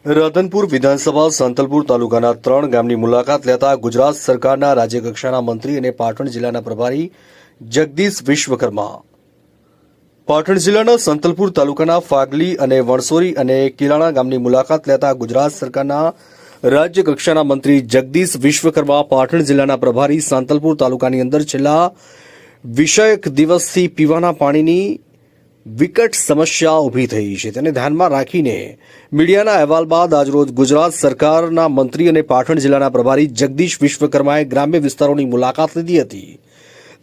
રાધનપુર વિધાનસભા સાંતલપુર તાલુકાના 3 ગામની મુલાકાત લેતા ગુજરાત સરકારના રાજ્યકક્ષાના મંત્રી અને પાટણ જિલ્લાના પ્રભારી જગદીશ વિશ્વકર્મા, પાટણ જિલ્લાના સાંતલપુર તાલુકાના ફાગલી અને વણસોરી અને કિલાણા ગામની મુલાકાત લેતા ગુજરાત સરકારના રાજ્યકક્ષાના મંત્રી જગદીશ વિશ્વકર્મા, પાટણ જિલ્લાના પ્રભારી સાંતલપુર તાલુકાની અંદર છેલ્લા વિષયક દિવસથી પીવાના પાણીની વિકટ સમસ્યા ઊભી થઈ છે, તેને ધ્યાનમાં રાખીને મીડિયાના અહેવાલ બાદ આજરોજ ગુજરાત સરકારના મંત્રી અને પાટણ જિલ્લાના પ્રભારી જગદીશ વિશ્વકર્માએ ગ્રામ્ય વિસ્તારોની મુલાકાત લીધી હતી.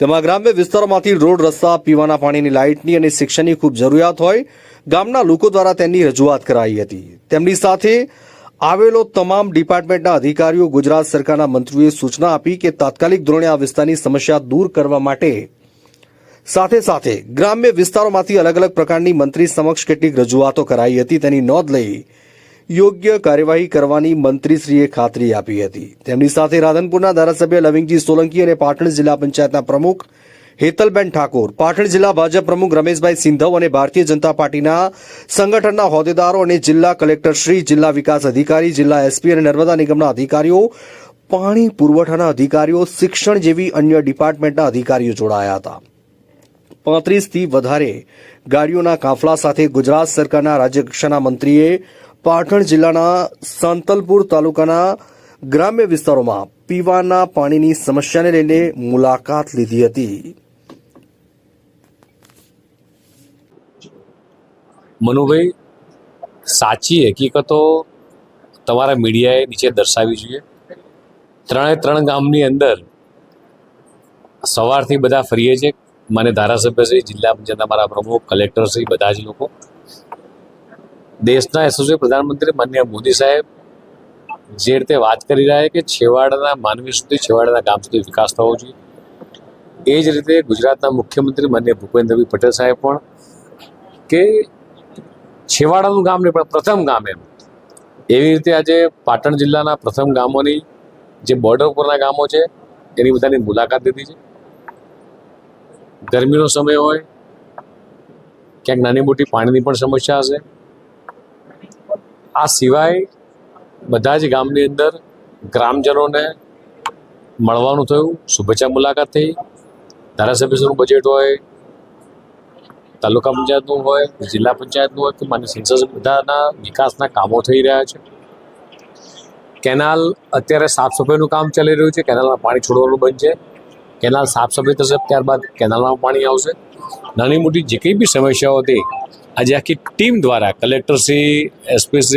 તેમાં ગ્રામ્ય વિસ્તારોમાંથી રોડ, રસ્તા, પીવાના પાણીની, લાઇટની અને શિક્ષણની ખૂબ જરૂરિયાત હોય ગામના લોકો દ્વારા તેની રજૂઆત કરાઈ હતી. તેમની સાથે આવેલો તમામ ડિપાર્ટમેન્ટના અધિકારીઓ ગુજરાત સરકારના મંત્રીઓએ સૂચના આપી કે તાત્કાલિક ધોરણે આ વિસ્તારની સમસ્યા દૂર કરવા માટે સાથે સાથે ગ્રામ્ય વિસ્તારોમાંથી અલગ અલગ પ્રકારની મંત્રી સમક્ષ કેટલીક રજૂઆતો કરાઈ હતી, તેની નોંધ લઈ યોગ્ય કાર્યવાહી કરવાની મંત્રીશ્રીએ ખાતરી આપી હતી. તેમની સાથે રાધનપુરના ધારાસભ્ય લવિંગજી સોલંકી અને પાટણ જિલ્લા પંચાયતના પ્રમુખ હેતલબેન ઠાકોર, પાટણ જિલ્લા ભાજપ પ્રમુખ રમેશભાઈ સિંધવ અને ભારતીય જનતા પાર્ટીના સંગઠનના હોદ્દેદારો અને જિલ્લા કલેક્ટર શ્રી, જિલ્લા વિકાસ અધિકારી, જિલ્લા એસપી અને નર્મદા નિગમના અધિકારીઓ, પાણી પુરવઠાના અધિકારીઓ, શિક્ષણ જેવી અન્ય ડિપાર્ટમેન્ટના અધિકારીઓ જોડાયા હતા. 35થી વધારે ગાડીઓના કાફલા સાથે ગુજરાત સરકારના રાજ્યકક્ષાના મંત્રીએ પાટણ જિલ્લાના સાંતલપુર તાલુકાના ગ્રામ્ય વિસ્તારોમાં પીવાના પાણીની સમસ્યાને લઈને મુલાકાત લીધી હતી. મનુભાઈ, સાચી હકીકતો તમારા મીડિયાએ નીચે દર્શાવી જોઈએ. 3 ગામની અંદર સવારથી બધા ફરીએ છીએ. મને ધારાસભ્યશ્રી, જિલ્લા પંચાયતના મારા પ્રમુખ, કલેક્ટરશ્રી, બધા જ લોકો, દેશના યશસ્વી પ્રધાનમંત્રી માનનીય મોદી સાહેબ જે રીતે વાત કરી રહ્યા છે કે છેવાડાના માનવી સુધી, છેવાડાના ગામ સુધી વિકાસ થવો જોઈએ, એ જ રીતે ગુજરાતના મુખ્યમંત્રી માનનીય ભૂપેન્દ્રભાઈ પટેલ સાહેબ પણ કે છેવાડાનું ગામ નહીં પણ પ્રથમ ગામ, એવી રીતે આજે પાટણ જિલ્લાના પ્રથમ ગામોની, જે બોર્ડર ઉપરના ગામો છે, એની બધાની મુલાકાત લીધી છે. ગરમીનો સમય હોય, ક્યાંક નાની મોટી પાણીની પણ સમસ્યા હશે. આ સિવાય બધા જ ગામની અંદર ગ્રામજનોને મળવાનું થયું, શુભેચ્છા મુલાકાત થઈ. ધારાસભ્યશ્રીનું બજેટ હોય, તાલુકા પંચાયતનું હોય, જિલ્લા પંચાયતનું હોય કે માન્ય સંસદ, બધાના વિકાસના કામો થઈ રહ્યા છે. કેનાલ અત્યારે સાફ સફાઈનું કામ ચાલી રહ્યું છે. કેનાલમાં પાણી છોડવાનું બંધ છે. કેનાલ સાફ સફાઈ થશે, ત્યારબાદ કેનાલમાં પાણી આવશે. નાની મોટી જે કંઈ બી સમસ્યાઓ હતી આજે આખી ટીમ દ્વારા કલેક્ટરશ્રી, એસપીશ્રી